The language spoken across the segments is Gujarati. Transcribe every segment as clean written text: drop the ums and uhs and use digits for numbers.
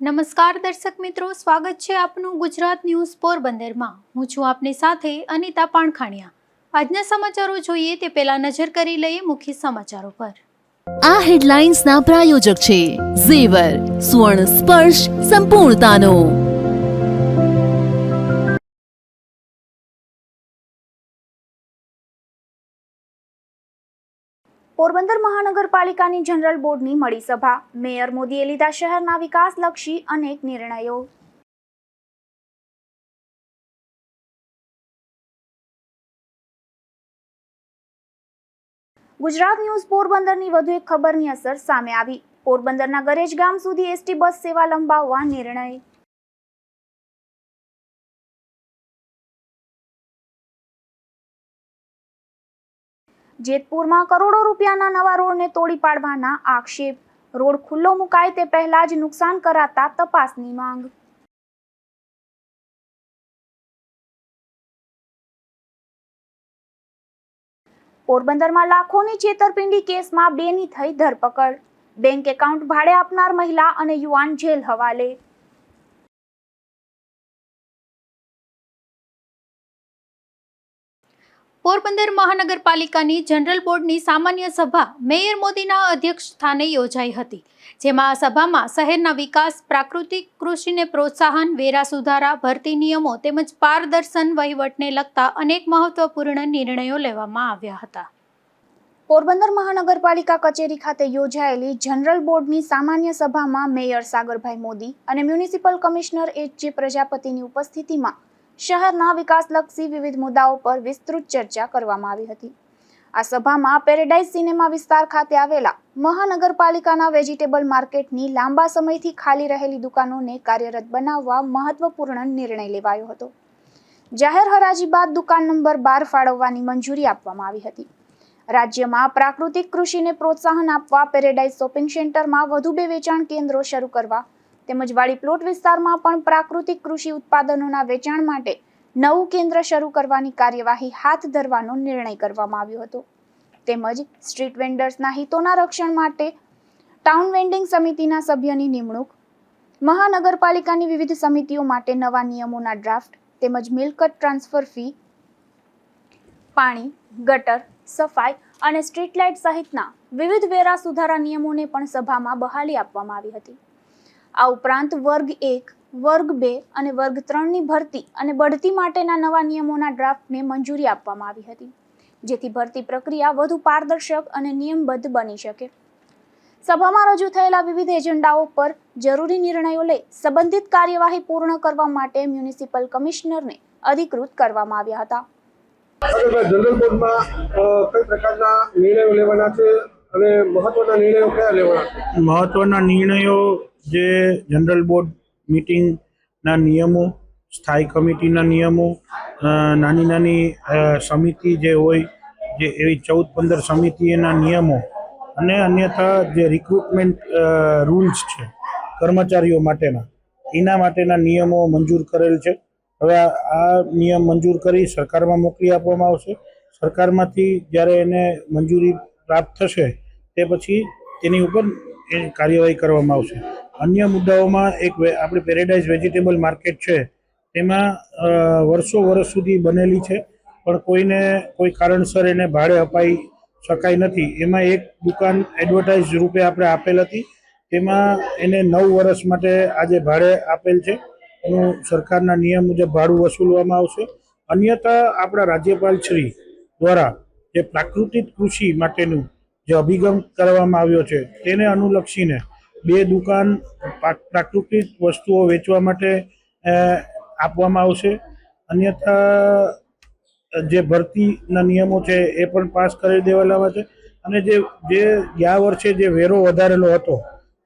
નમસ્કાર દર્શક મિત્રો, સ્વાગત છે આપનું ગુજરાત ન્યૂઝ પોરબંદરમાં। હું છું આપની સાથે અનિતા પાણખાણિયા। આજના સમાચારો જોઈએ તે પહેલા નજર કરી લઈએ મુખ્ય સમાચારો પર। આ હેડલાઇન્સના પ્રાયોજક છે ઝેવર, સુવર્ણ સ્પર્શ સંપૂર્ણતાનો। પોરબંદર મહાનગરપાલિકાની જનરલ બોર્ડની મળી સભા। મેયર મોદીએ લીધા શહેરના વિકાસલક્ષી અનેક નિર્ણયો। ગુજરાત ન્યૂઝ પોરબંદરની વધુ એક ખબરની અસર સામે આવી। પોરબંદરના ગરેજ ગામ સુધી એસટી બસ સેવા લંબાવવા નિર્ણય। જેતપુરમાં કરોડો રૂપિયાના નવા રોડને તોડી પાડવાના આક્ષેપ। રોડ ખુલ્લો મુકાય તે પહેલા જ નુકસાન કરાતા તપાસની માંગ। પોરબંદરમાં લાખોની છેતરપિંડી કેસમાં બેની થઈ ધરપકડ। બેંક એકાઉન્ટ ભાડે આપનાર મહિલા અને યુવાન જેલ હવાલે। પોરબંદર મહાનગરપાલિકાની જનરલ બોર્ડની સામાન્ય સભા મેયર મોદીના અધ્યક્ષ સ્થાને યોજાઈ હતી, જેમાં આ સભામાં શહેરના વિકાસ, પ્રાકૃતિક કૃષિને પ્રોત્સાહન, વેરા સુધારા, ભરતી નિયમો તેમજ પારદર્શન વહીવટને લગતા અનેક મહત્વપૂર્ણ નિર્ણયો લેવામાં આવ્યા હતા। પોરબંદર મહાનગરપાલિકા કચેરી ખાતે યોજાયેલી જનરલ બોર્ડની સામાન્ય સભામાં મેયર સાગરભાઈ મોદી અને મ્યુનિસિપલ કમિશનર એચ.જે. પ્રજાપતિની ઉપસ્થિતિમાં શહેરના વિકાસલક્ષી વિવિધ મુદ્દાઓ પર વિસ્તૃત ચર્ચા કરવામાં આવી હતી। આ સભામાં પેરેડાઇઝ સિનેમા વિસ્તાર ખાતે આવેલા મહાનગરપાલિકાના વેજીટેબલ માર્કેટની લાંબા સમયથી ખાલી રહેલી દુકાનોને કાર્યરત બનાવવા મહત્વપૂર્ણ નિર્ણય લેવાયો હતો। જાહેર હરાજી બાદ દુકાન નંબર 12 ફાળવવાની મંજૂરી આપવામાં આવી હતી। રાજ્યમાં પ્રાકૃતિક કૃષિને પ્રોત્સાહન આપવા પેરેડાઇઝ શોપિંગ સેન્ટરમાં વધુ 2 વેચાણ કેન્દ્રો શરૂ કરવા તેમજ વાડી પ્લોટ વિસ્તારમાં પણ પ્રાકૃતિક કૃષિ ઉત્પાદનોના વેચાણ માટે નવું કેન્દ્ર શરૂ કરવાની કાર્યવાહી હાથ ધરવાનો નિર્ણય કરવામાં આવ્યો હતો। તેમજ સ્ટ્રીટ વેન્ડર્સના હિતોના રક્ષણ માટે ટાઉન વેન્ડિંગ સમિતિના સભ્યની નિમણૂક, મહાનગરપાલિકાની વિવિધ સમિતિઓ માટે નવા નિયમોના ડ્રાફ્ટ તેમજ મિલકત ટ્રાન્સફર ફી, પાણી, ગટર, સફાઈ અને સ્ટ્રીટ લાઇટ સહિતના વિવિધ વેરા સુધારા નિયમોને પણ સભામાં બહાલી આપવામાં આવી હતી। આ ઉપરાંત વર્ગ 1, વર્ગ 2 અને વર્ગ 3ની ભરતી અને બઢતી માટેના નવા નિયમોના ડ્રાફ્ટને મંજૂરી આપવામાં આવી હતી, જેથી ભરતી પ્રક્રિયા વધુ પારદર્શક અને નિયમબદ્ધ બની શકે। સભામાં રજૂ થયેલા વિવિધ એજન્ડાઓ પર જરૂરી નિર્ણયો લઈ સંબંધિત કાર્યવાહી પૂર્ણ કરવા માટે મ્યુનિસિપલ કમિશનરને અધિકૃત કરવામાં આવ્યા હતા। જનરલ બોર્ડમાં કઈ પ્રકારના નિર્ણયો લેવાના છે અને મહત્વના નિર્ણયો કયા લેવાના છે? મહત્વના નિર્ણયો જે જનરલ બોર્ડ મીટિંગના નિયમો, સ્થાયી કમિટીના નિયમો, નાની સમિતિ જે હોય જે એવી 14-15 સમિતિના નિયમો અને અન્યથા જે રિક્રુટમેન્ટ રૂલ્સ છે કર્મચારીઓ માટેના, એના માટેના નિયમો મંજૂર કરેલ છે। હવે આ નિયમ મંજૂર કરી સરકારમાં મોકલી આપવામાં આવશે। સરકારમાંથી જ્યારે એને મંજૂરી પ્રાપ્ત થશે તે પછી તેની ઉપર કાર્યવાહી કરવામાં આવશે। અન્ય મુદ્દાઓમાં એક આપણી પેરેડાઇઝ વેજીટેબલ માર્કેટ છે, તેમાં વર્ષો સુધી બનેલી છે, પણ કોઈ કારણસર એને ભાડે અપાઈ શકાય નથી। એમાં એક દુકાન એડવર્ટાઇઝ રૂપે આપણે આપેલ હતી, તેમાં એને 9 વર્ષ માટે આજે ભાડે આપેલ છે। એનું સરકારના નિયમ મુજબ ભાડું વસૂલવામાં આવશે। અન્યથા આપણા રાજ્યપાલ શ્રી દ્વારા જે પ્રાકૃતિક કૃષિ માટેનું જે અભિગમ કરવામાં આવ્યો છે તેને અનુલક્ષીને 2 દુકાન પ્રાકૃતિક વસ્તુઓ વેચવા માટે આપવામાં આવશે। અન્યથા જે ભરતીના નિયમો છે એ પણ પાસ કરી દેવાના છે અને જે ગયા વર્ષે જે વેરો વધારેલો હતો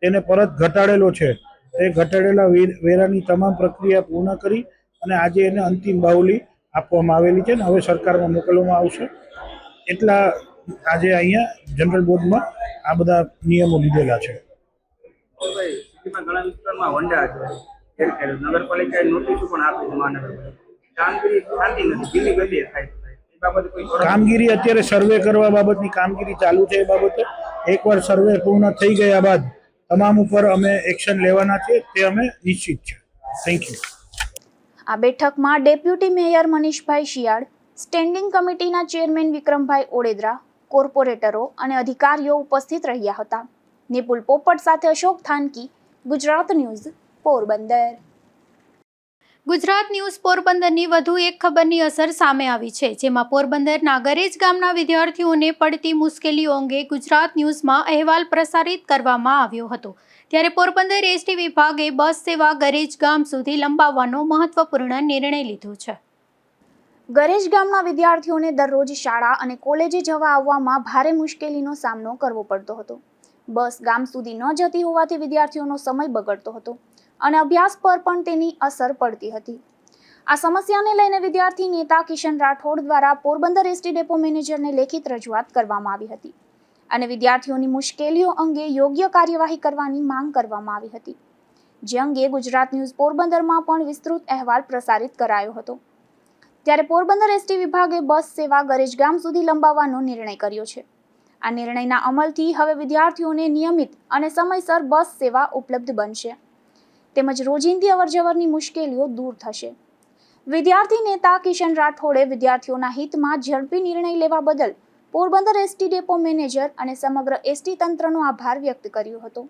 તેને પરત ઘટાડેલો છે, એ ઘટાડેલા વેરાની તમામ પ્રક્રિયા પૂર્ણ કરી અને આજે એને અંતિમ બાहुली આપવામાં આવેલી છે ને હવે સરકારમાં મોકલવામાં આવશે। એટલા આજે અહીંયા જનરલ બોર્ડમાં આ બધા નિયમો લીધેલા છે। ઘણા વિસ્તારમાં વંડા છે, નગરપાલિકાએ નોટિસો પણ આપી છે, કામગીરી થતી નથી, ધીમી ગતિએ થાય। કામગીરી અત્યારે સર્વે કરવા બાબતની કામગીરી ચાલુ છે। એ બાબતે એકવાર સર્વે પૂર્ણ થઈ ગયા બાદ તમામ ઉપર અમે એક્શન લેવાના છે તે અમે નિશ્ચિત છે. Thank you. આ બેઠકમાં ડેપ્યુટી મેયર મનીષભાઈ શિયાળ, સ્ટેન્ડિંગ કમિટીના ચેરમેન વિક્રમભાઈ ઓડેદરા, કોર્પોરેટરો અને અધિકારીઓ ઉપસ્થિત રહ્યા હતા. નિપુલ પોપટ સાથે અશોક થાનકી, ગુજરાત ન્યૂઝ, પોરબંદર. ગુજરાત ન્યૂઝ પોરબંદરની વધુ એક ખબરની અસર સામે આવી છે, જેમાં પોરબંદરના ગરેજ ગામના વિદ્યાર્થીઓને પડતી મુશ્કેલીઓ અંગે ગુજરાત ન્યૂઝમાં અહેવાલ પ્રસારિત કરવામાં આવ્યો હતો. ત્યારે પોરબંદર એસટી વિભાગે બસ સેવા ગરેજ ગામ સુધી લંબાવવાનો મહત્વપૂર્ણ નિર્ણય લીધો છે. ગરેજ ગામના વિદ્યાર્થીઓને દરરોજ શાળા અને કોલેજે જવા આવવામાં ભારે મુશ્કેલીનો સામનો કરવો પડતો હતો. બસ ગામ સુધી ન જતી હોવાથી વિદ્યાર્થીઓનો સમય બગડતો હતો અને અભ્યાસ પર પણ તેની અસર પડતી હતી. આ સમસ્યાને લઈને વિદ્યાર્થી નેતા કિશન રાઠોડ દ્વારા પોરબંદર એસટી ડેપો મેનેજરને લેખિત રજૂઆત કરવામાં આવી હતી અને વિદ્યાર્થીઓની મુશ્કેલીઓ અંગે યોગ્ય કાર્યવાહી કરવાની માંગ કરવામાં આવી હતી, જે અંગે ગુજરાત ન્યૂઝ પોરબંદરમાં પણ વિસ્તૃત અહેવાલ પ્રસારિત કરાયો હતો. ત્યારે પોરબંદર એસટી વિભાગે બસ સેવા ગરેજ ગામ સુધી લંબાવવાનો નિર્ણય કર્યો છે. આ નિર્ણયના અમલથી હવે વિદ્યાર્થીઓને નિયમિત અને સમયસર બસ સેવા ઉપલબ્ધ બનશે તેમજ રોજિંદી અવરજવરની મુશ્કેલીઓ દૂર થશે. વિદ્યાર્થી નેતા કિશન રાઠોડે વિદ્યાર્થીઓના હિતમાં ઝડપી નિર્ણય લેવા બદલ પોરબંદર એસટી ડેપો મેનેજર અને સમગ્ર એસટી તંત્રનો આભાર વ્યક્ત કર્યો હતો.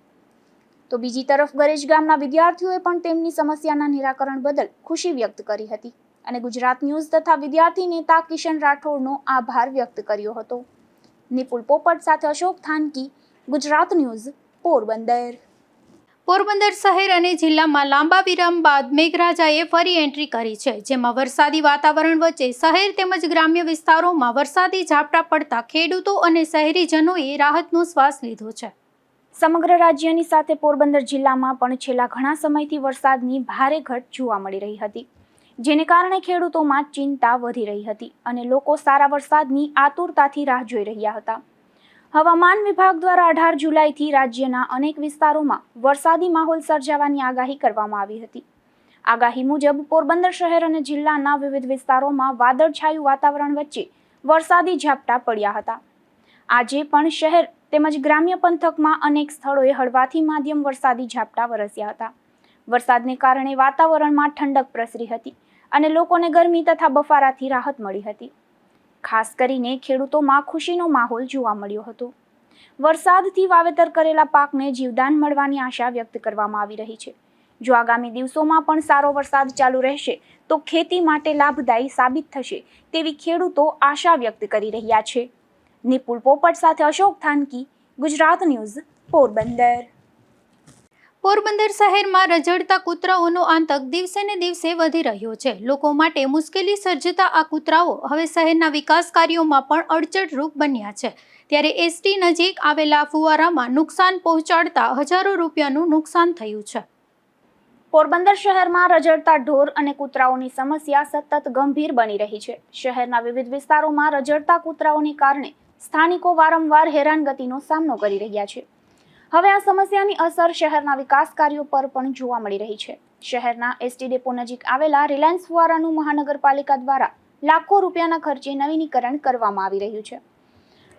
તો બીજી તરફ ગરેજ ગામના વિદ્યાર્થીઓએ પણ તેમની સમસ્યાના નિરાકરણ બદલ ખુશી વ્યક્ત કરી હતી અને ગુજરાત ન્યૂઝ તથા વિદ્યાર્થી નેતા કિશન રાઠોડનો આભાર વ્યક્ત કર્યો હતો. નિપુલ પોપટ સાથે અશોક થાનકી, ગુજરાત ન્યૂઝ, પોરબંદર. પોરબંદર શહેર અને જિલ્લામાં લાંબા વિરામ બાદ મેઘરાજાએ ફરી એન્ટ્રી કરી છે, જેમાં વરસાદી વાતાવરણ વચ્ચે શહેર તેમજ ગ્રામ્ય વિસ્તારોમાં વરસાદી ઝાપટા પડતા ખેડૂતો અને શહેરીજનોએ રાહતનો શ્વાસ લીધો છે. સમગ્ર રાજ્યની સાથે પોરબંદર જિલ્લામાં પણ છેલ્લા ઘણા સમયથી વરસાદની ભારે ઘટ જોવા મળી રહી હતી, જેને કારણે ખેડૂતોમાં ચિંતા વધી રહી હતી અને લોકો સારા વરસાદની આતુરતાથી રાહ જોઈ રહ્યા હતા. હવામાન વિભાગ દ્વારા 18 જુલાઈથી રાજ્યના અનેક વિસ્તારોમાં વરસાદી માહોલ સર્જાવાની આગાહી કરવામાં આવી હતી. આગાહી મુજબ પોરબંદર શહેર અને જિલ્લાના વિવિધ વિસ્તારોમાં વાદળછાયું વાતાવરણ વચ્ચે વરસાદી ઝાપટા પડ્યા હતા. આજે પણ શહેર તેમજ ગ્રામ્ય પંથકમાં અનેક સ્થળોએ હળવાથી માધ્યમ વરસાદી ઝાપટા વરસ્યા હતા. વરસાદને કારણે વાતાવરણમાં ઠંડક પ્રસરી હતી અને લોકોને ગરમી તથા બફારાથી રાહત મળી હતી. ખાસ કરીને ખેડૂતોમાં ખુશીનો માહોલ જોવા મળ્યો હતો. વરસાદથી વાવેતર કરેલા પાકને જીવદાન મળવાની આશા વ્યક્ત કરવામાં આવી રહી છે. જો આગામી દિવસોમાં પણ સારો વરસાદ ચાલુ રહેશે તો ખેતી માટે લાભદાયી સાબિત થશે તેવી ખેડૂતો આશા વ્યક્ત કરી રહ્યા છે. નિપુલ પોપટ સાથે અશોક થાનકી, ગુજરાત ન્યૂઝ, પોરબંદર. પોરબંદર શહેરમાં રઝળતા કૂતરાઓનો આતંક દિવસે ને દિવસે વધી રહ્યો છે. લોકો માટે મુશ્કેલી સર્જતા આ કૂતરાઓ હવે શહેરના વિકાસ કાર્યોમાં પણ અડચણરૂપ બન્યા છે. ત્યારે એસટી નજીક આવેલા ફુવારામાં નુકસાન પહોંચાડતા હજારો રૂપિયાનું નુકસાન થયું છે. પોરબંદર શહેરમાં રઝળતા ઢોર અને કૂતરાઓની સમસ્યા સતત ગંભીર બની રહી છે. શહેરના વિવિધ વિસ્તારોમાં રઝળતા કૂતરાઓને કારણે સ્થાનિકો વારંવાર હેરાનગતિનો સામનો કરી રહ્યા છે. હવે આ સમસ્યાની અસર શહેરના વિકાસ કાર્યો પર પણ જોવા મળી રહી છે. શહેરના એસટી ડેપો નજીક આવેલા રિલાયન્સ ફુવારાનું મહાનગરપાલિકા દ્વારા લાખો રૂપિયાના ખર્ચે નવીનીકરણ કરવામાં આવી રહ્યું છે,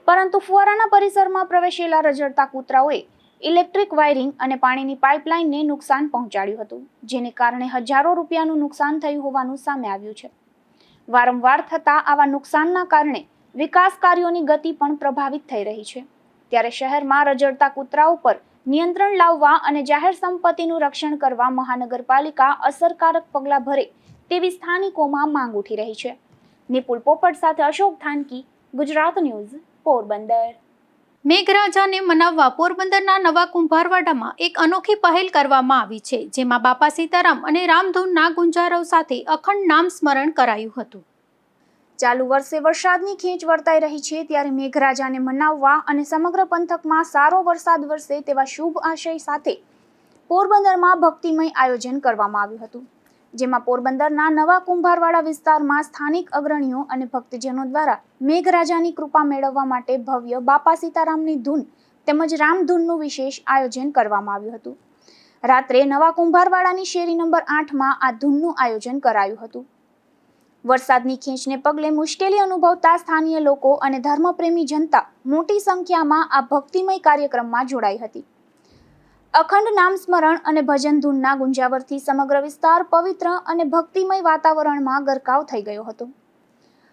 પરંતુ ફુવારાના પરિસરમાં પ્રવેશેલા રઝળતા કૂતરાઓએ ઇલેક્ટ્રિક વાયરિંગ અને પાણીની પાઇપલાઇનને નુકસાન પહોંચાડ્યું હતું, જેને કારણે હજારો રૂપિયાનું નુકસાન થયું હોવાનું સામે આવ્યું છે. વારંવાર થતા આવા નુકસાનના કારણે વિકાસ કાર્યોની ગતિ પણ પ્રભાવિત થઈ રહી છે. ત્યારે શહેરમાં રઝળતા કૂતરાઓ પર નિયંત્રણ લાવવા અને જાહેર સંપત્તિનું રક્ષણ કરવા મહાનગરપાલિકા અસરકારક પગલાં ભરે તેવી સ્થાનિકોમાં માંગ ઉઠી રહી છે. નિપુલ પોપટ સાથે અશોક થાનકી, ગુજરાત ન્યૂઝ, પોરબંદર. મેઘરાજાને મનાવવા પોરબંદરના નવા કુંભારવાડામાં એક અનોખી પહેલ કરવામાં આવી છે, જેમાં બાપા સીતારામ અને રામધૂનના ગુંજારવ સાથે અખંડ નામ સ્મરણ કરાયું હતું. ચાલુ વર્ષે વરસાદની ખેંચ વર્તાઈ રહી છે, ત્યારે મેઘરાજાને મનાવવા અને સમગ્ર પંથકમાં સારો વરસાદ વરસે તેવા શુભ આશય સાથે પોરબંદરમાં ભક્તિમય આયોજન કરવામાં આવ્યું હતું, જેમાં પોરબંદરના નવા કુંભારવાડા વિસ્તારમાં સ્થાનિક અગ્રણીઓ અને ભક્તજનો દ્વારા મેઘરાજાની કૃપા મેળવવા માટે ભવ્ય બાપા સીતારામની ધૂન તેમજ રામધૂનનું વિશેષ આયોજન કરવામાં આવ્યું હતું. રાત્રે નવા કુંભારવાડાની શેરી નંબર 8માં આ ધૂનનું આયોજન કરાયું હતું. વરસાદની ખેંચને પગલે મુશ્કેલી અનુભવતા સ્થાનિય લોકો અને ધર્મપ્રેમી જનતા મોટી સંખ્યામાં આ ભક્તિમય કાર્યક્રમમાં જોડાઈ હતી. અખંડ નામ સ્મરણ અને ભજન ધૂનના ગુંજાવરથી સમગ્ર વિસ્તાર પવિત્ર અને ભક્તિમય વાતાવરણમાં ગરકાવ થઈ ગયો હતો.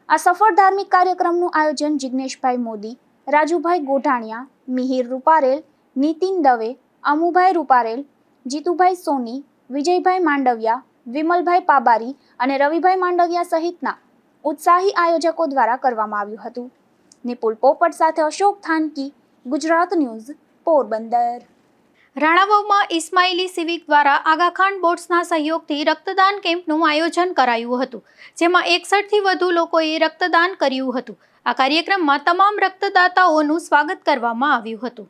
આ સફળ ધાર્મિક કાર્યક્રમનું આયોજન જિગ્નેશભાઈ મોદી, રાજુભાઈ ગોઢાણીયા, મિહિર રૂપારેલ, નીતિન દવે, અમુભાઈ રૂપારેલ, જીતુભાઈ સોની, વિજયભાઈ માંડવિયા, વિમલભાઈ પાબારી અને રવિભાઈ માંડવિયા સહિતના ઉત્સાહી આયોજકો દ્વારા કરવામાં આવ્યું હતું. નિપુલ પોપટ સાથે અશોક થાનકી, ગુજરાત ન્યૂઝ, પોરબંદર. રાણાવાવમાં ઇસ્માઇલી સિવિક દ્વારા આગાખાન બોર્ડ્સના સહયોગથી રક્તદાન કેમ્પનું આયોજન કરાયું હતું, જેમાં 61થી વધુ લોકોએ રક્તદાન કર્યું હતું. આ કાર્યક્રમમાં તમામ રક્તદાતાઓનું સ્વાગત કરવામાં આવ્યું હતું.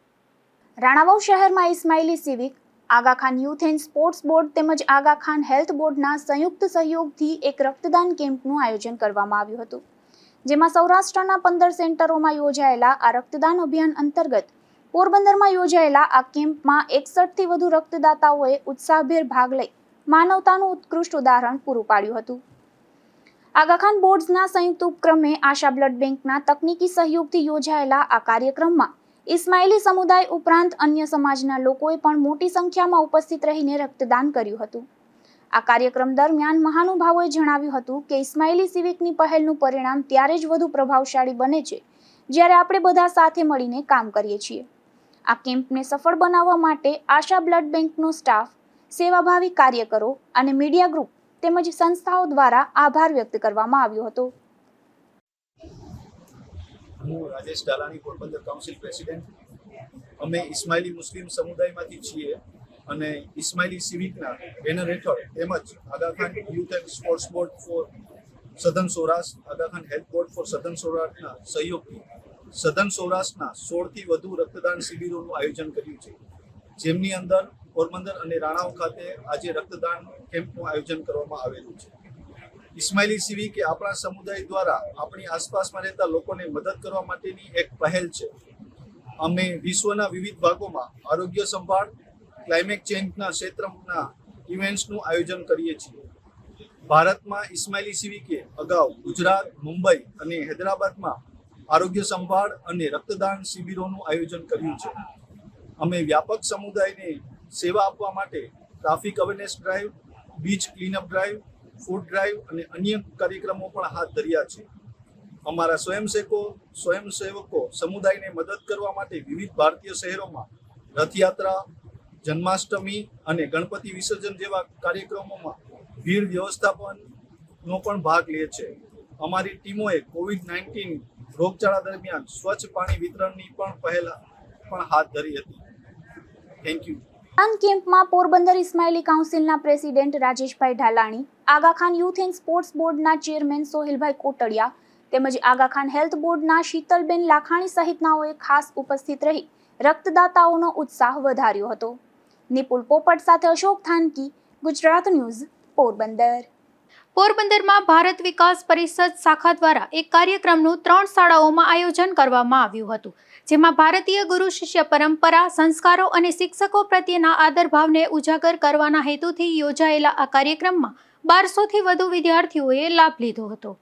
રાણાવાવ શહેરમાં Ismaili civic, Aga Khan youth and sports board તેમજ આગાખાન હેલ્થ બોર્ડના સંયુક્ત સહયોગથી એક રક્તદાન કેમ્પનું આયોજન કરવામાં આવ્યું હતું, જેમાં સૌરાષ્ટ્રના 15 સેન્ટરોમાં યોજાયેલા આ રક્તદાન અભિયાન અંતર્ગત પોરબંદરમાં યોજાયેલા આ કેમ્પમાં 61થી વધુ રક્તદાતાઓએ ઉત્સાહભેર ભાગ લઈ માનવતાનું ઉત્કૃષ્ટ ઉદાહરણ પૂરું પાડ્યું હતું. આગાખાન બોર્ડ્સના સંયુક્ત ઉપક્રમે આશા બ્લડ બેંકના તકનીકી સહયોગથી યોજાયેલા આ કાર્યક્રમમાં ઇસ્માઇલી સમુદાય ઉપરાંત અન્ય સમાજના લોકોએ પણ મોટી સંખ્યામાં ઉપસ્થિત રહીને રક્તદાન કર્યું હતું. આ કાર્યક્રમ દરમિયાન મહાનુભાવોએ જણાવ્યું હતું કે ઇસ્માઇલી સિવિકની પહેલનું પરિણામ ત્યારે જ વધુ પ્રભાવશાળી બને છે જ્યારે આપણે બધા સાથે મળીને કામ કરીએ છીએ. આ કેમ્પને સફળ બનાવવા માટે આશા બ્લડ બેંકનો સ્ટાફ, સેવાભાવી કાર્યકરો અને મીડિયા ગ્રુપ તેમજ સંસ્થાઓ દ્વારા આભાર વ્યક્ત કરવામાં આવ્યો હતો. હું રાજેશ ડાલાણી, પોરબંદર કાઉન્સિલ પ્રેસિડેન્ટ. અમે ઇસ્માઇલી મુસ્લિમ સમુદાયમાંથી છીએ અને ઇસ્માઇલી સિવિકના બેનર હેઠળ તેમજ Aga Khan youth and sports board for southern Saurashtra, Aga Khan health board for southern સૌરાષ્ટ્રના સહયોગથી સધન સૌરાષ્ટ્રના 16થી વધુ રક્તદાન શિબિરોનું આયોજન કર્યું છે, જેમની અંદર પોરબંદર અને રાણાવ ખાતે આજે રક્તદાન કેમ્પનું આયોજન કરવામાં આવેલું છે. ઇસ્માઇલી સિવિક એ આપણા સમુદાય દ્વારા આપણી આસપાસમાં રહેતા લોકોને મદદ કરવા માટેની એક પહેલ છે. અમે વિશ્વના વિવિધ ભાગોમાં આરોગ્ય સંભાળ, ક્લાઇમેટ ચેન્જના ક્ષેત્રના ઇવેન્ટ્સનું આયોજન કરીએ છીએ. ભારતમાં ઇસ્માઇલી સિવિકે અગાઉ ગુજરાત, મુંબઈ અને હૈદરાબાદમાં આરોગ્ય સંભાળ અને રક્તદાન શિબિરોનું આયોજન કર્યું છે. અમે વ્યાપક સમુદાયને સેવા આપવા માટે traffic awareness drive, beach clean-up drive, food drive અને અન્ય કાર્યક્રમો પણ હાથ ધર્યા છે. અમારા સ્વયંસેવકો સમુદાયને મદદ કરવા માટે વિવિધ ભારતીય શહેરોમાં રથયાત્રા, જન્માષ્ટમી અને ગણપતિ વિસર્જન જેવા કાર્યક્રમોમાં ભીડ વ્યવસ્થાપનનો પણ ભાગ લે છે. અમારી ટીમોએ COVID-19 રોગચાળા દરમિયાન સ્વચ્છ પાણી વિતરણની પણ પહેલ પણ હાથ ધરી હતી. Thank you. રક્તદાન કેમ્પમાં પોરબંદર ઇસ્માઇલી કાઉન્સિલના president Rajeshbhai Dhalani, Aga Khan youth and sports બોર્ડના ચેરમેન સોહેલભાઈ કોટડિયા તેમજ આગાખાન હેલ્થ બોર્ડના શીતલબેન લાખાણી સહિતનાઓએ ખાસ ઉપસ્થિત રહી રક્તદાતાઓનો ઉત્સાહ વધાર્યો હતો. નિપુલ પોપટ સાથે અશોક થાનકી, ગુજરાત ન્યૂઝ, પોરબંદર. પોરબંદરમાં ભારત વિકાસ પરિષદ શાખા દ્વારા એક કાર્યક્રમનું 3 શાળાઓમાં આયોજન કરવામાં આવ્યું હતું, જેમાં ભારતીય ગુરુ શિષ્ય પરંપરા, સંસ્કારો અને શિક્ષકો પ્રત્યેના આદરભાવને ઉજાગર કરવાના હેતુથી યોજાયેલા આ કાર્યક્રમમાં 1200થી વધુ વિદ્યાર્થીઓએ લાભ લીધો હતો.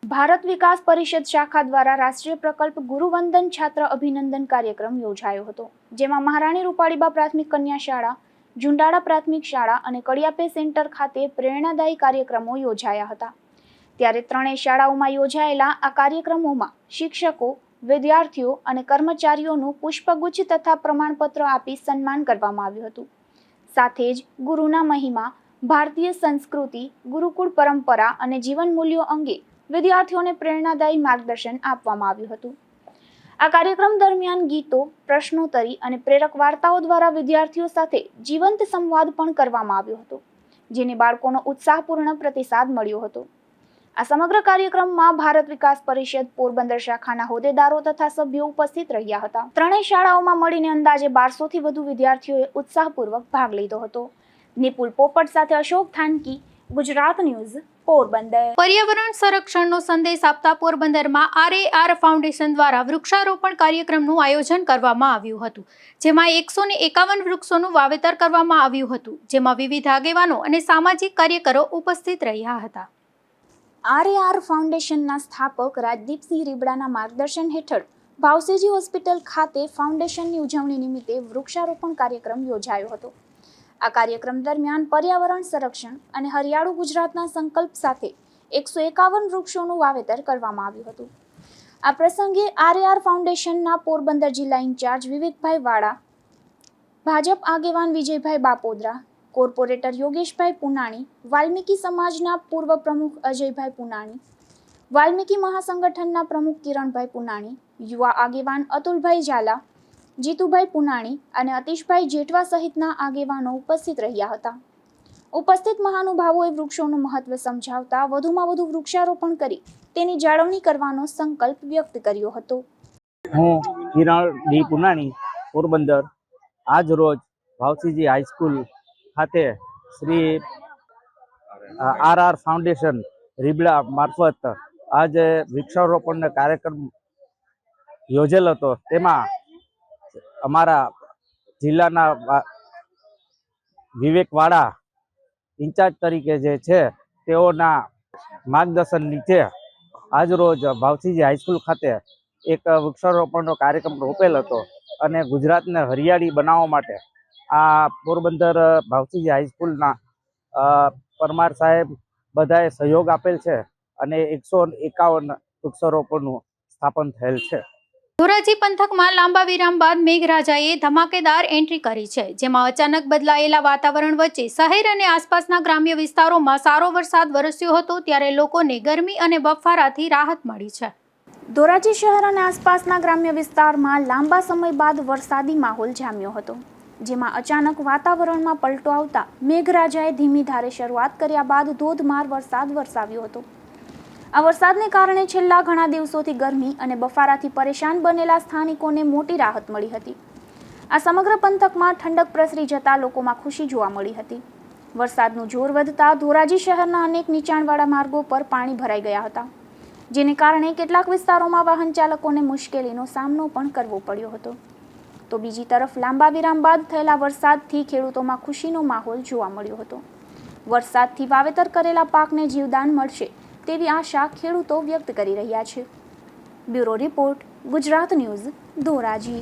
ભારત વિકાસ પરિષદ શાખા દ્વારા રાષ્ટ્રીય પ્રકલ્પ ગુરુવંદન છાત્ર અભિનંદન કાર્યક્રમ યોજાયો હતો, જેમાં મહારાણી રૂપાળીબા પ્રાથમિક કન્યા શાળા, ઝુંડાળા પ્રાથમિક શાળા અને કડિયાપે સેન્ટર ખાતે પ્રેરણાદાયી કાર્યક્રમો યોજાયા હતા. ત્યારે 3 શાળાઓમાં યોજાયેલા આ કાર્યક્રમોમાં શિક્ષકો, વિદ્યાર્થીઓ અને કર્મચારીઓનું પુષ્પગુચ્છ તથા પ્રમાણપત્ર આપી સન્માન કરવામાં આવ્યું હતું. સાથે જ ગુરુના મહિમા, ભારતીય સંસ્કૃતિ, ગુરુકુળ પરંપરા અને જીવન મૂલ્યો અંગે વિદ્યાર્થીઓને પ્રેરણાદાયી માર્ગદર્શન આપવામાં આવ્યું હતું. આ કાર્યક્રમ દરમિયાન ગીતો, પ્રશ્નોત્તરી અને પ્રેરક વાર્તાઓ દ્વારા વિદ્યાર્થીઓ સાથે જીવંત સંવાદ પણ કરવામાં આવ્યો હતો, જેને બાળકોનો ઉત્સાહપૂર્ણ પ્રતિસાદ મળ્યો હતો. આ સમગ્ર કાર્યક્રમમાં ભારત વિકાસ પરિષદ પોરબંદર શાખાના હોદ્દેદારો તથા સભ્યો ઉપસ્થિત રહ્યા હતા. 3 શાળાઓમાં મળીને અંદાજે 1200થી વધુ વિદ્યાર્થીઓએ ઉત્સાહપૂર્વક ભાગ લીધો હતો. નિપુલ પોપટ સાથે અશોક થાનકી, ગુજરાત ન્યૂઝ, પોરબંદર. પર્યાવરણ સંરક્ષણનો સંદેશ આપતા પોરબંદરમાં RAR ફાઉન્ડેશન દ્વારા વૃક્ષારોપણ કાર્યક્રમનું આયોજન કરવામાં આવ્યું હતું, જેમાં 151 વૃક્ષોનું વાવેતર કરવામાં આવ્યું હતું, જેમાં વિવિધ આગેવાનો અને સામાજિક કાર્યકરો ઉપસ્થિત રહ્યા હતા. RAR ફાઉન્ડેશનના સ્થાપક રાજદીપસિંહ રીબડાના માર્ગદર્શન હેઠળ ભાવસેજી હોસ્પિટલ ખાતે ફાઉન્ડેશનની ઉજવણી નિમિત્તે વૃક્ષારોપણ કાર્યક્રમ યોજાયો હતો. આ કાર્યક્રમ દરમિયાન પર્યાવરણ સંરક્ષણ અને હરિયાળું ગુજરાતના સંકલ્પ સાથે 151 વૃક્ષોનું વાવેતર કરવામાં આવ્યું હતું. આ પ્રસંગે આરએઆર ફાઉન્ડેશનના પોરબંદર જિલ્લા ઇન્ચાર્જ વિવેકભાઈ વાળા, ભાજપ આગેવાન વિજયભાઈ બાપોદરા, કોર્પોરેટર યોગેશભાઈ પુનાણી, વાલ્મીકી સમાજના પૂર્વ પ્રમુખ અજયભાઈ પુનાણી, વાલ્મીકી મહાસંગઠનના પ્રમુખ કિરણભાઈ પુનાણી, યુવા આગેવાન અતુલભાઈ ઝાલા, જીતુભાઈ પુનાણી અને અતિશભાઈ જેઠવા સહિતના આગેવાનો ઉપસ્થિત રહ્યા હતા. ઉપસ્થિત મહાનુભાવોએ વૃક્ષોનું મહત્વ સમજાવતા વધુમાં વધુ વૃક્ષારોપણ કરી તેની જાળવણી કરવાનો સંકલ્પ વ્યક્ત કર્યો હતો. હું કિરણ ડી પુનાણી, પોરબંદર. આજ રોજ ભાવસીજી હાઈસ્કૂલ ખાતે શ્રી આરઆર ફાઉન્ડેશન રીબડા મારફત આજે વૃક્ષારોપણનો કાર્યક્રમ યોજેલ હતો. તેમાં અમારા જિલ્લાના વિવેકવાળા ઇન્ચાર્જ તરીકે જે છે તેઓના માર્ગદર્શન નીચે આજરોજ ભાવસીજી હાઈસ્કૂલ ખાતે એક વૃક્ષારોપણનો કાર્યક્રમ રોપેલ હતો અને ગુજરાતને હરિયાળી બનાવવા માટે આ પોરબંદર ભાવસીજી હાઈસ્કૂલના પરમાર સાહેબ બધાએ સહયોગ આપેલ છે અને 151 વૃક્ષારોપણનું સ્થાપન થયેલ છે. ધોરાજી પંથકમાં લાંબા વિરામ બાદ મેઘરાજાએ ધમાકેદાર એન્ટ્રી કરી છે, જેમાં અચાનક બદલાયેલા વાતાવરણ વચ્ચે શહેર અને આસપાસના ગ્રામ્ય વિસ્તારોમાં સારો વરસાદ વરસ્યો હતો, ત્યારે લોકોને ગરમી અને બફારાથી રાહત મળી છે. ધોરાજી શહેર અને આસપાસના ગ્રામ્ય વિસ્તારમાં લાંબા સમય બાદ વરસાદી માહોલ જામ્યો હતો, જેમાં અચાનક વાતાવરણમાં પલટો આવતા મેઘરાજાએ ધીમી ધારે શરૂઆત કર્યા બાદ ધોધમાર વરસાદ વરસાવ્યો હતો. આ વરસાદને કારણે છેલ્લા ઘણા દિવસોથી ગરમી અને બફારાથી પરેશાન બનેલા સ્થાનિકોને મોટી રાહત મળી હતી. આ સમગ્ર પંથકમાં ઠંડક પ્રસરી જતા લોકોમાં ખુશી જોવા મળી હતી. વરસાદનું જોર વધતા ધોરાજી શહેરના અનેક નીચાણવાળા માર્ગો પર પાણી ભરાઈ ગયા હતા, જેને કારણે કેટલાક વિસ્તારોમાં વાહન ચાલકોને મુશ્કેલીનો સામનો પણ કરવો પડ્યો હતો. તો બીજી તરફ લાંબા વિરામ બાદ થયેલા વરસાદથી ખેડૂતોમાં ખુશીનો માહોલ જોવા મળ્યો હતો. વરસાદથી વાવેતર કરેલા પાકને જીવદાન મળશે તેવી આશા ખેડૂતો વ્યક્ત કરી રહ્યા છે. Bureau report, Gujarat news, Dhoraji.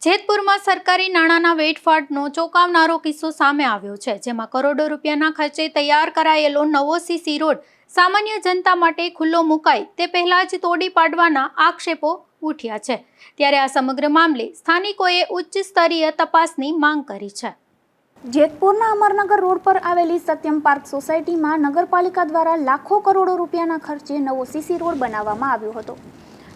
જેતપુરમાં સરકારી નાણાંના વેડફાટનો ચોંકાવનારો કિસ્સો સામે આવ્યો છે, જેમાં કરોડો રૂપિયાના ખર્ચે તૈયાર કરાયેલો નવો સીસી રોડ સામાન્ય જનતા માટે ખુલ્લો મુકાય તે પહેલા જ તોડી પાડવાના આક્ષેપો ઉઠ્યા છે. ત્યારે આ સમગ્ર મામલે સ્થાનિકોએ ઉચ્ચ સ્તરીય તપાસની માંગ કરી છે. જેતપુરના અમરનગર રોડ પર આવેલી સત્યમ પાર્ક સોસાયટીમાં નગરપાલિકા દ્વારા લાખો કરોડો રૂપિયાના ખર્ચે નવો સીસી રોડ બનાવવામાં આવ્યો હતો,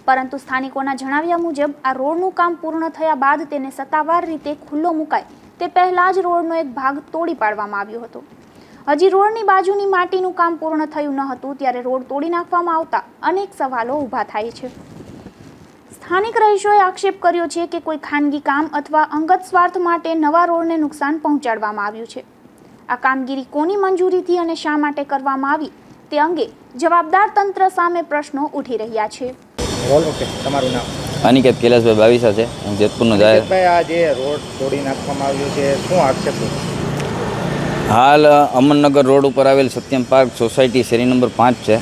પરંતુ સ્થાનિકોના જણાવ્યા મુજબ આ રોડનું કામ પૂર્ણ થયા બાદ તેને સત્તાવાર રીતે ખુલ્લો મુકાય તે પહેલા જ રોડનો એક ભાગ તોડી પાડવામાં આવ્યો હતો. હજી રોડની બાજુની માટીનું કામ પૂર્ણ થયું ન હતું ત્યારે રોડ તોડી નાખવામાં આવતા અનેક સવાલો ઊભા થાય છે. સ્થાનિક રહીશોએ આક્ષેપ કર્યો છે કે કોઈ ખાનગી કામ અથવા અંગત સ્વાર્થ માટે નવા રોડને નુકસાન પહોંચાડવામાં આવ્યું છે. આ કામગીરી કોની મંજૂરીથી અને શા માટે કરવામાં આવી તે અંગે જવાબદાર તંત્ર સામે પ્રશ્નો ઉઠી રહ્યા છે. તમારું નામ? અનિકેત કૈલાસભાઈ બાવીસા છે. હું જેતપુરનો જાહેર. આ જે રોડ તોડી નાખવામાં આવ્યો છે, શું આક્ષેપ? હાલ અમરનગર રોડ ઉપર આવેલ સત્યમ પાર્ક સોસાયટી શેરી નંબર 5 છે.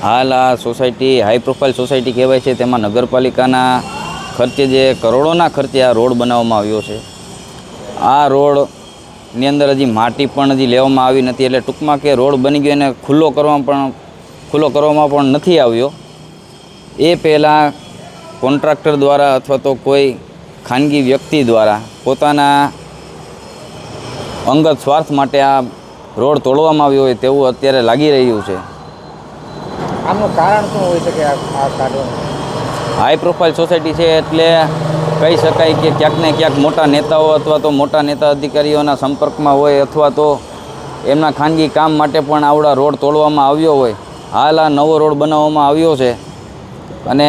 હાલ આ સોસાયટી હાઈ પ્રોફાઇલ સોસાયટી કહેવાય છે. તેમાં નગરપાલિકાના ખર્ચે જે કરોડોના ખર્ચે આ રોડ બનાવવામાં આવ્યો છે. આ રોડની અંદર હજી માટી પણ હજી લેવામાં આવી નથી, એટલે ટૂંકમાં કે રોડ બની ગયો એને ખુલ્લો કરવામાં પણ નથી આવ્યો. એ પહેલાં કોન્ટ્રાક્ટર દ્વારા અથવા તો કોઈ ખાનગી વ્યક્તિ દ્વારા પોતાના અંગત સ્વાર્થ માટે આ રોડ તોડવામાં આવ્યો હોય તેવું અત્યારે લાગી રહ્યું છે. આનું કારણ શું હોઈ શકે? આ કાઢવાનું હાઈ પ્રોફાઇલ સોસાયટી છે એટલે કહી શકાય કે ક્યાંક ને ક્યાંક મોટા નેતાઓ અથવા તો મોટા નેતા અધિકારીઓના સંપર્કમાં હોય અથવા તો એમના ખાનગી કામ માટે પણ આવડા રોડ તોડવામાં આવ્યો હોય. હાલ આ નવો રોડ બનાવવામાં આવ્યો છે અને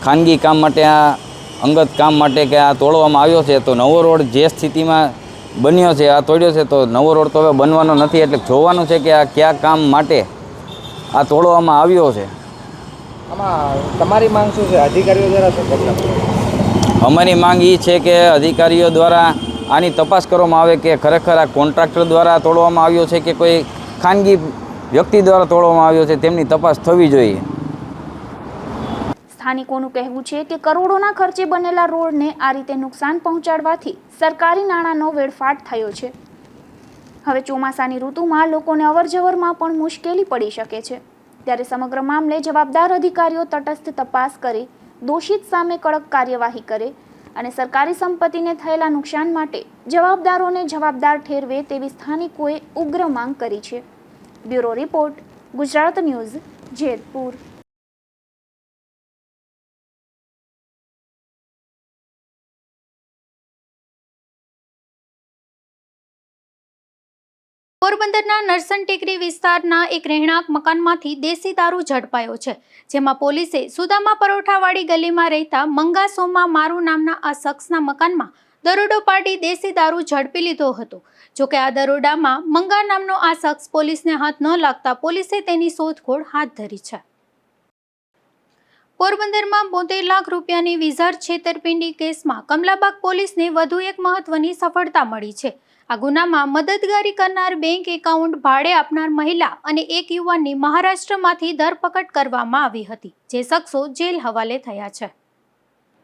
ખાનગી કામ માટે આ અંગત કામ માટે કે આ તોડવામાં આવ્યો છે, તો નવો રોડ જે સ્થિતિમાં બન્યો છે આ તોડ્યો છે, તો નવો રોડ તો હવે બનવાનો નથી. એટલે જોવાનું છે કે આ કયા કામ માટે આ તોડવામાં આવ્યો છે. આમાં તમારી માંગ શું છે? અધિકારીઓ દ્વારા શું પગલાં? અમારી માંગ એ છે કે અધિકારીઓ દ્વારા આની તપાસ કરવામાં આવે કે ખરેખર આ કોન્ટ્રાક્ટર દ્વારા તોડવામાં આવ્યો છે કે કોઈ ખાનગી વ્યક્તિ દ્વારા તોડવામાં આવ્યો છે, તેમની તપાસ થવી જોઈએ. સ્થાનિકોનું કહેવું છે કે કરોડોના ખર્ચે બનેલા રોડને આ રીતે નુકસાન પહોંચાડવાથી સરકારી નાણાંનો વેડફાટ થયો છે. હવે ચોમાસાની ઋતુમાં લોકોને અવરજવરમાં પણ મુશ્કેલી પડી શકે છે. ત્યારે સમગ્ર મામલે જવાબદાર અધિકારીઓ તટસ્થ તપાસ કરે, દોષિત સામે કડક કાર્યવાહી કરે અને સરકારી સંપત્તિને થયેલા નુકસાન માટે જવાબદારોને જવાબદાર ઠેરવે તેવી સ્થાનિકોએ ઉગ્ર માંગ કરી છે. Bureau report, Gujarat news, Jetpur. પોરબંદરના નરસન ટેકરી વિસ્તારના એક રહેણાંક મકાનમાંથી દેશી દારૂ ઝડપાયો છે, જેમાં પોલીસે સુદામા પરોઠાવાળી ગલીમાં રહેતા મંગા સોમા મારું નામના આ શખ્સના મકાનમાં દરોડો પાડી દેશી દારૂ ઝડપી લીધો હતો. જોકે આ દરોડામાં મંગા નામનો આ શખ્સ પોલીસને હાથ ન લાગતા પોલીસે તેની શોધખોળ હાથ ધરી છે. પોરબંદરમાં 72 લાખ રૂપિયાની વિઝર છેતરપિંડી કેસમાં કમલાબાગ પોલીસને વધુ એક મહત્વની સફળતા મળી છે. આ ગુનામાં મદદગારી કરનાર બેંક એકાઉન્ટ ભાડે આપનાર મહિલા અને એક યુવાનની મહારાષ્ટ્રમાંથી ધરપકડ કરવામાં આવી હતી, જે શખ્સો જેલ હવાલે થયા છે.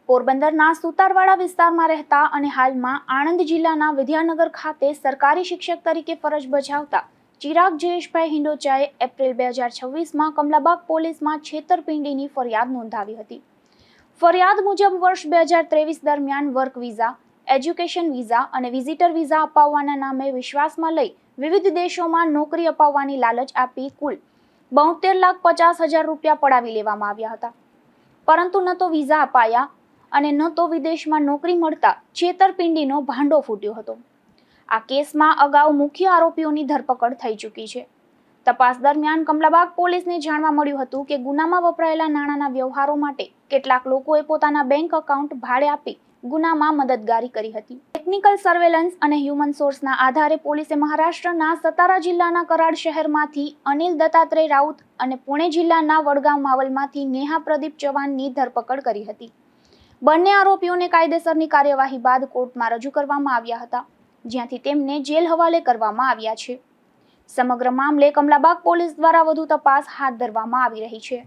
પોરબંદરના સુતારવાડા વિસ્તારમાં રહેતા અને હાલમાં આણંદ જિલ્લાના વિદ્યાનગર ખાતે સરકારી શિક્ષક તરીકે ફરજ બજાવતા ચિરાગ જયેશભાઈ હિંડોચાએ એપ્રિલ 2026માં કમલાબાગ પોલીસમાં છેતરપિંડીની ફરિયાદ નોંધાવી હતી. ફરિયાદ મુજબ વર્ષ 2023 દરમિયાન વર્ક વિઝા, એજ્યુકેશન વિઝા અને વિઝિટર વિઝા અપાવવાના નામે વિશ્વાસમાં લઈ વિવિધ દેશોમાં નોકરી અપાવવાની લાલચ આપી કુલ 72,50,000 રૂપિયા પડાવી લેવામાં આવ્યા હતા. પરંતુ ન તો વિઝા અપાયા અને ન તો વિદેશમાં નોકરી મળતા છેતરપિંડીનો ભાંડો ફૂટ્યો હતો. આ કેસમાં અગાઉ મુખ્ય આરોપીઓની ધરપકડ થઈ ચૂકી છે. તપાસ દરમિયાન કમલાબાગ પોલીસને જાણવા મળ્યું હતું કે ગુનામાં વપરાયેલા નાણાંના વ્યવહારો માટે કેટલાક લોકોએ પોતાના બેંક એકાઉન્ટ ભાડે આપી ગુનામાં મદદગારી કરી હતી. ટેકનિકલ સર્વેલન્સ અને હ્યુમન સોર્સના આધારે પોલીસે મહારાષ્ટ્રના સતારા જિલ્લાના કરાડ શહેરમાંથી અનિલ દત્તાત્રેય રાઉત અને પુણે જિલ્લાના વડગાંવ માવલમાંથી નેહા પ્રદીપ ચૌહાણની ધરપકડ કરી હતી. બંને આરોપીઓને કાયદેસરની કાર્યવાહી બાદ કોર્ટમાં રજૂ કરવામાં આવ્યા હતા, જ્યાંથી તેમને જેલ હવાલે કરવામાં આવ્યા છે. સમગ્ર મામલે કમલાબાગ પોલીસ દ્વારા વધુ તપાસ હાથ ધરવામાં આવી રહી છે.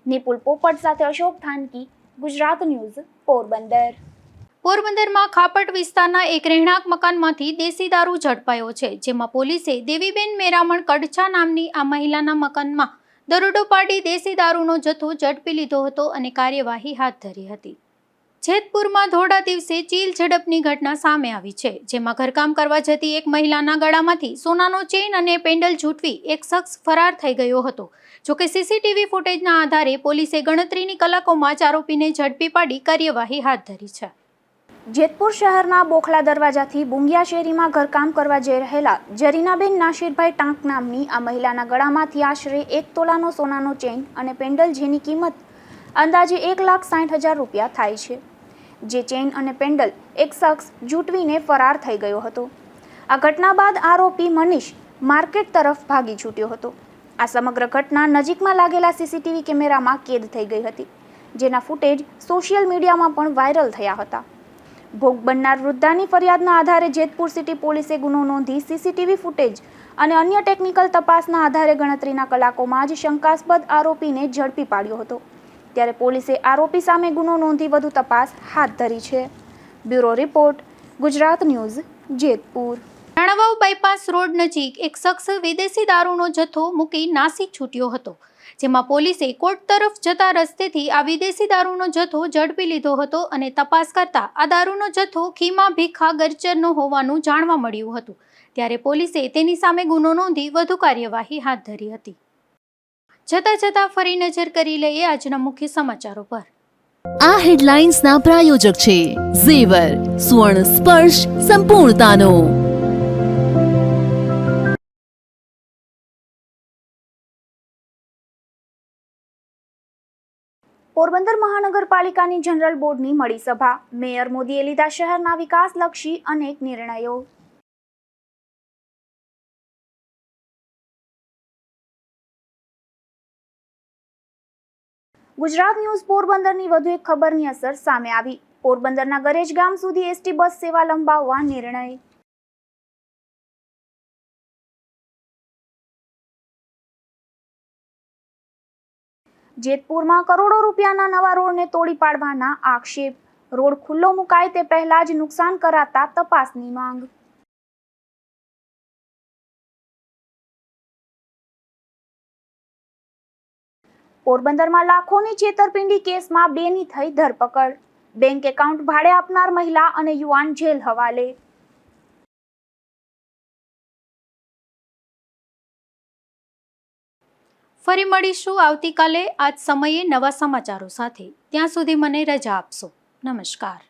નિપુલ પોપટ સાથે અશોક થાનકી, ગુજરાત ન્યૂઝ, પોરબંદર. પોરબંદરમાં ખાપટ વિસ્તારના એક રહેણાંક મકાનમાંથી દેશી દારૂ ઝડપાયો છે, જેમાં પોલીસે દેવીબેન મેરામણ કડછા નામની આ મહિલાના મકાનમાં દરોડો પાડી દેશી દારૂનો જથ્થો ઝડપી લીધો હતો અને કાર્યવાહી હાથ ધરી હતી. જેતપુરમાં ધોળા દિવસે ચીલ ઝડપની ઘટના સામે આવી છે, જેમાં ઘરકામ કરવા જતી એક મહિલાના ગળામાંથી સોનાનો ચેઇન અને પેન્ડલ ઝૂંટવી એક શખ્સ ફરાર થઈ ગયો હતો. જોકે સીસીટીવી ફૂટેજના આધારે પોલીસે ગણતરીની કલાકોમાં જ આરોપીને ઝડપી પાડી કાર્યવાહી હાથ ધરી છે. જેતપુર શહેરના બોખલા દરવાજાથી બુંગિયા શેરીમાં ઘરકામ કરવા જઈ રહેલા જરીનાબેન નાશીરભાઈ ટાંક નામની આ મહિલાના ગળામાંથી આશરે 1 તોલાનો સોનાનો ચેઇન અને પેન્ડલ, જેની કિંમત અંદાજે 1,60,000 રૂપિયા થાય છે. જે ચેઇન અને પેન્ડલ એક શખ્સ ઝૂંટવીને ફરાર થઈ ગયો હતો. આ ઘટના બાદ આરોપી મનીષ માર્કેટ તરફ ભાગી છૂટ્યો હતો. આ સમગ્ર ઘટના નજીકમાં લાગેલા સીસીટીવી કેમેરામાં કેદ થઈ ગઈ હતી, જેના ફૂટેજ સોશિયલ મીડિયામાં પણ વાયરલ થયા હતા. ભોગ બનનાર વૃદ્ધાની ફરિયાદના આધારે જેતપુર સિટી પોલીસે ગુનો નોંધી સીસીટીવી ફૂટેજ અને અન્ય ટેકનિકલ તપાસના આધારે ગણતરીના કલાકોમાં જ શંકાસ્પદ આરોપીને ઝડપી પાડ્યો હતો. ત્યારે પોલીસે આરોપી સામે ગુનો નોંધી વધુ તપાસ હાથ ધરી છે. Bureau report, Gujarat news, Jetpur. Ranavav bypass road નજીક એક શખ્સ વિદેશી દારૂનો જથ્થો મૂકી નાસી છૂટ્યો હતો, જેમાં પોલીસે કોર્ટ તરફ જતા રસ્તેથી આ વિદેશી દારૂનો જથ્થો ઝડપી લીધો હતો અને તપાસ કરતા આ દારૂનો જથ્થો ખીમા ભીખા ગરચરનો હોવાનું જાણવા મળ્યું હતું. ત્યારે પોલીસે તેની સામે ગુનો નોંધી વધુ કાર્યવાહી હાથ ધરી હતી. જતા ફરી નજર કરી લઈએ આજના મુખ્ય સમાચારો પર. આ હેડલાઇન્સના પ્રાયોજક છે ઝેવર, સુવર્ણ સ્પર્શ સંપૂર્ણતાનો. પોરબંદર મહાનગરપાલિકાની જનરલ બોર્ડની મળી સભા. મેયર મોદીએ લીધા શહેરના વિકાસલક્ષી અનેક નિર્ણયો. ગુજરાત ન્યૂઝ પોરબંદરની વધુ એક ખબરની અસર સામે આવી. પોરબંદરના ગરેજ ગામ સુધી એસટી બસ સેવા લંબાવવા નિર્ણય. જેતપુરમાં કરોડો રૂપિયાના નવા રોડને તોડી પાડવાના આક્ષેપ. રોડ ખુલ્લો મુકાય તે પહેલા જ નુકસાન કરાતા તપાસની માંગ. પોરબંદરમાં લાખોની છેતરપિંડી કેસમાં બેની થઈ ધરપકડ. બેંક એકાઉન્ટ ભાડે આપનાર મહિલા અને યુવાન જેલ હવાલે. ફરી મળીશું આવતીકાલે આ જ સમયે નવા સમાચારો સાથે. ત્યાં સુધી મને રજા આપશો. નમસ્કાર.